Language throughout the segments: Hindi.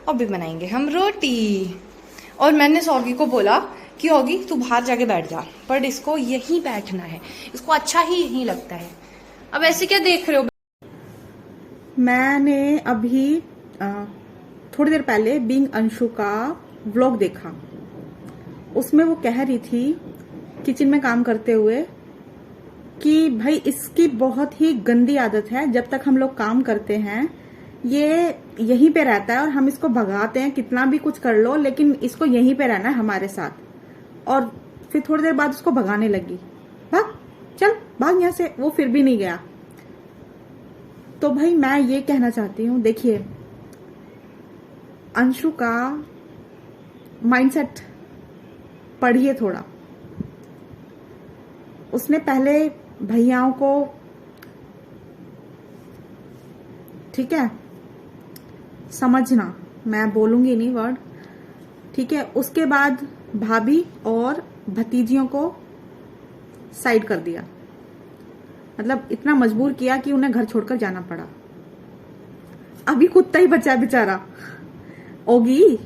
अभी बनाएंगे हम रोटी। और मैंने सौगी को बोला कि होगी तू बाहर जाके बैठ जा, पर इसको यहीं बैठना है, इसको अच्छा ही यहीं लगता है। अब ऐसे क्या देख रहे हो? मैंने अभी थोड़ी देर पहले बीइंग अंशु का व्लॉग देखा। उसमें वो कह रही थी किचन में काम करते हुए कि भाई इसकी बहुत ही गंदी आदत है, जब तक हम लोग काम करते हैं ये यहीं पे रहता है और हम इसको भगाते हैं, कितना भी कुछ कर लो लेकिन इसको यहीं पे रहना है हमारे साथ। और फिर थोड़ी देर बाद उसको भगाने लगी, भाग चल भाग यहाँ से। वो फिर भी नहीं गया। तो भाई मैं ये कहना चाहती हूँ, देखिए अंशु का माइंडसेट पढ़िए थोड़ा। उसने पहले भैयाओं को, ठीक है समझना, मैं बोलूंगी नहीं वर्ड, ठीक है। उसके बाद भाभी और भतीजियों को साइड कर दिया, मतलब इतना मजबूर किया कि उन्हें घर छोड़कर जाना पड़ा। अभी कुत्ता ही बचा बेचारा ओगी,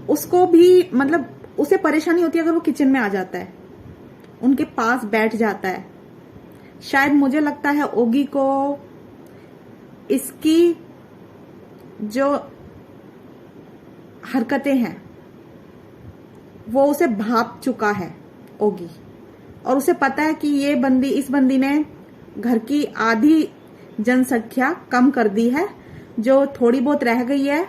उसको भी मतलब उसे परेशानी होती है अगर वो किचन में आ जाता है, उनके पास बैठ जाता है। शायद मुझे लगता है ओगी को इसकी जो हरकतें हैं वो उसे भाप चुका है ओगी, और उसे पता है कि ये बंदी, इस बंदी ने घर की आधी जनसंख्या कम कर दी है, जो थोड़ी बहुत रह गई है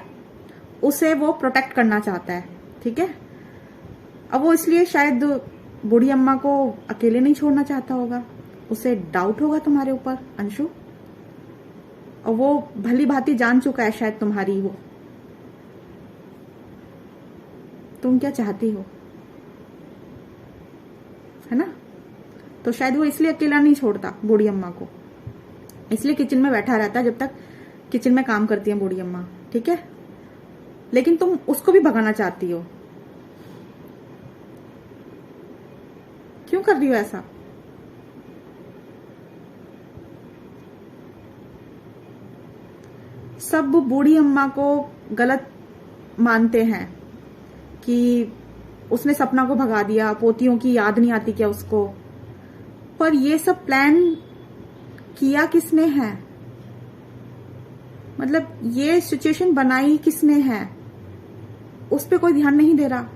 उसे वो प्रोटेक्ट करना चाहता है, ठीक है। अब वो इसलिए शायद बूढ़ी अम्मा को अकेले नहीं छोड़ना चाहता होगा, उसे डाउट होगा तुम्हारे ऊपर अंशु, और वो भली भांति जान चुका है शायद तुम्हारी वो, तुम क्या चाहती हो, है ना। तो शायद वो इसलिए अकेला नहीं छोड़ता बूढ़ी अम्मा को, इसलिए किचन में बैठा रहता है जब तक किचन में काम करती है बूढ़ी अम्मा, ठीक है। लेकिन तुम उसको भी भगाना चाहती हो, क्यों कर रही हो ऐसा? सब बूढ़ी अम्मा को गलत मानते हैं कि उसने सपना को भगा दिया, पोतियों की याद नहीं आती क्या उसको। पर ये सब प्लान किया किसने है, मतलब ये सिचुएशन बनाई किसने है, उस पर कोई ध्यान नहीं दे रहा।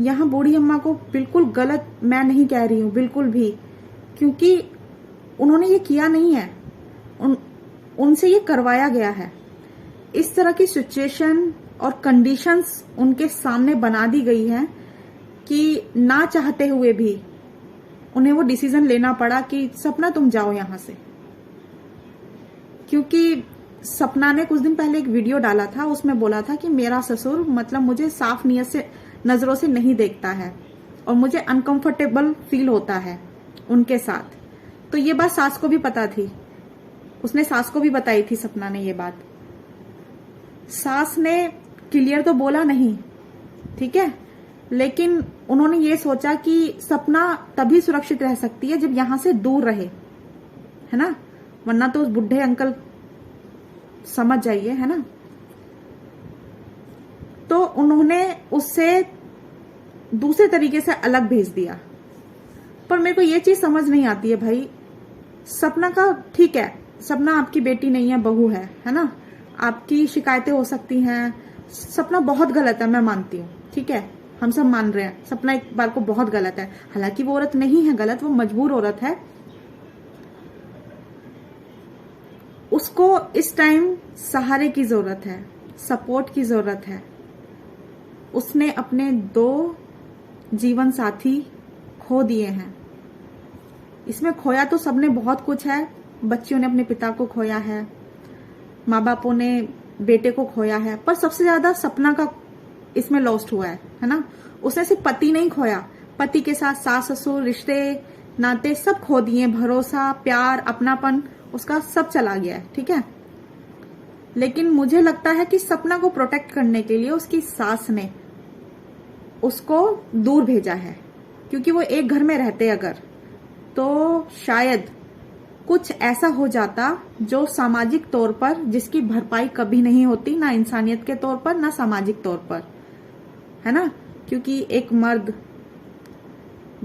यहां बूढ़ी अम्मा को बिल्कुल गलत मैं नहीं कह रही हूं बिल्कुल भी, क्योंकि उन्होंने ये किया नहीं है, उनसे ये करवाया गया है। इस तरह की सिचुएशन और कंडीशंस उनके सामने बना दी गई है कि ना चाहते हुए भी उन्हें वो डिसीजन लेना पड़ा कि सपना तुम जाओ यहां से। क्योंकि सपना ने कुछ दिन पहले एक वीडियो डाला था, उसमें बोला था कि मेरा ससुर मतलब मुझे साफ नियत से नजरों से नहीं देखता है और मुझे अनकंफर्टेबल फील होता है उनके साथ। तो ये बात सास को भी पता थी, उसने सास को भी बताई थी सपना ने ये बात। सास ने क्लियर तो बोला नहीं, ठीक है, लेकिन उन्होंने ये सोचा कि सपना तभी सुरक्षित रह सकती है जब यहां से दूर रहे, है ना, वरना तो उस बुढ़े अंकल, समझ जाइए, है ना। तो उन्होंने उससे दूसरे तरीके से अलग भेज दिया। पर मेरे को ये चीज समझ नहीं आती है भाई, सपना का ठीक है, सपना आपकी बेटी नहीं है, बहू है ना, आपकी शिकायतें हो सकती हैं, सपना बहुत गलत है मैं मानती हूँ, ठीक है, हम सब मान रहे हैं सपना एक बार को बहुत गलत है। हालांकि वो औरत नहीं है गलत, वो मजबूर औरत है, उसको इस टाइम सहारे की जरूरत है, सपोर्ट की जरूरत है। उसने अपने 2 जीवन साथी खो दिए हैं। इसमें खोया तो सबने बहुत कुछ है, बच्चियों ने अपने पिता को खोया है, माँ बापों ने बेटे को खोया है, पर सबसे ज्यादा सपना का इसमें लॉस्ट हुआ है ना। उसने सिर्फ पति नहीं खोया, पति के साथ सास ससुर, रिश्ते नाते सब खो दिए, भरोसा, प्यार, अपनापन उसका सब चला गया है, ठीक है। लेकिन मुझे लगता है कि सपना को प्रोटेक्ट करने के लिए उसकी सास ने उसको दूर भेजा है, क्योंकि वो एक घर में रहते अगर तो शायद कुछ ऐसा हो जाता जो सामाजिक तौर पर जिसकी भरपाई कभी नहीं होती, ना इंसानियत के तौर पर ना सामाजिक तौर पर, है ना। क्योंकि एक मर्द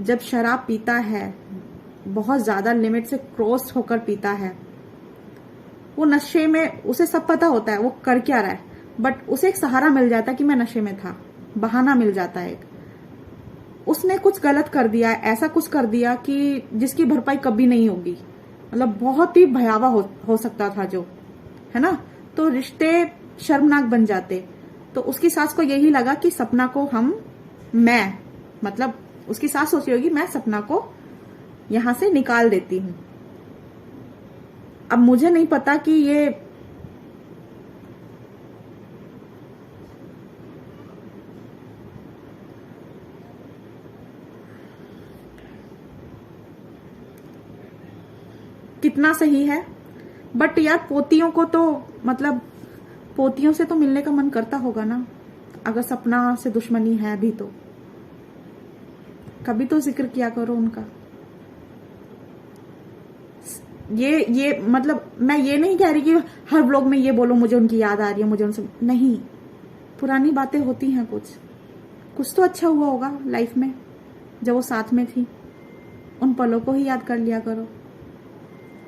जब शराब पीता है, बहुत ज्यादा लिमिट से क्रॉस होकर पीता है, वो नशे में, उसे सब पता होता है वो कर क्या रहा है, बट उसे एक सहारा मिल जाता है कि मैं नशे में था, बहाना मिल जाता है एक। उसने कुछ गलत कर दिया, ऐसा कुछ कर दिया कि जिसकी भरपाई कभी नहीं होगी, मतलब बहुत ही भयावह हो सकता था जो, है ना। तो रिश्ते शर्मनाक बन जाते। तो उसकी सास को यही लगा कि सपना को मतलब उसकी सास सोची होगी मैं सपना को यहां से निकाल देती हूं। अब मुझे नहीं पता कि ये कितना सही है, बट यार पोतियों को तो, मतलब पोतियों से तो मिलने का मन करता होगा ना, अगर सपना से दुश्मनी है भी तो कभी तो जिक्र किया करो उनका। ये मतलब मैं ये नहीं कह रही कि हर व्लॉग में ये बोलो मुझे उनकी याद आ रही है, मुझे उनसे नहीं, पुरानी बातें होती हैं, कुछ तो अच्छा हुआ होगा लाइफ में जब वो साथ में थी। उन पलों को ही याद कर लिया करो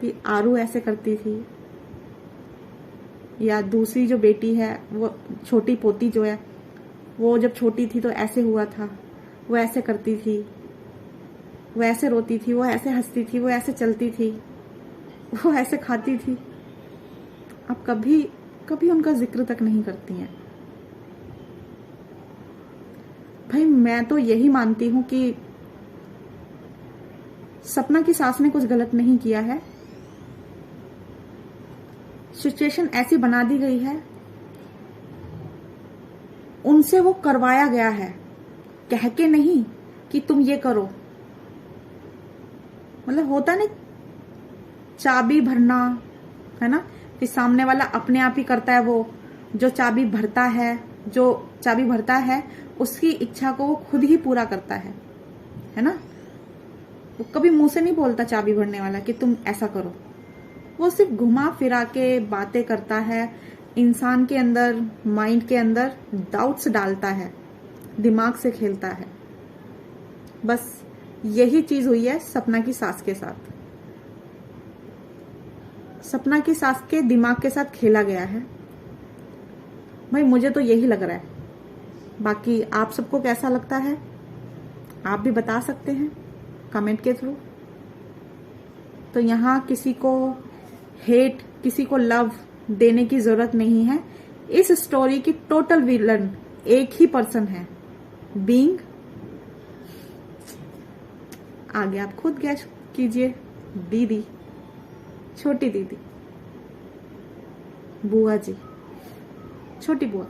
कि आरू ऐसे करती थी, या दूसरी जो बेटी है, वो छोटी पोती जो है, वो जब छोटी थी तो ऐसे हुआ था, वो ऐसे करती थी, वो ऐसे रोती थी, वो ऐसे हंसती थी, वो ऐसे चलती थी, वो ऐसे खाती थी। अब कभी उनका जिक्र तक नहीं करती हैं। भाई मैं तो यही मानती हूं कि सपना की सास ने कुछ गलत नहीं किया है, सिचुएशन ऐसी बना दी गई है, उनसे वो करवाया गया है, कह के नहीं कि तुम ये करो। मतलब होता नहीं चाबी भरना, है ना, कि सामने वाला अपने आप ही करता है, वो जो चाबी भरता है उसकी इच्छा को वो खुद ही पूरा करता है ना। वो कभी मुंह से नहीं बोलता चाबी भरने वाला कि तुम ऐसा करो, वो सिर्फ घुमा फिरा के बातें करता है, इंसान के अंदर, माइंड के अंदर डाउट्स डालता है, दिमाग से खेलता है। बस यही चीज हुई है सपना की सास के साथ। सपना की सास के दिमाग के साथ खेला गया है। भाई मुझे तो यही लग रहा है, बाकी आप सबको कैसा लगता है आप भी बता सकते हैं कमेंट के थ्रू। तो यहाँ किसी को हेट, किसी को लव देने की जरूरत नहीं है। इस स्टोरी की टोटल विलन एक ही पर्सन है, बीइंग, आगे आप खुद गैस कीजिए, दीदी, छोटी दीदी, बुआ जी, छोटी बुआ।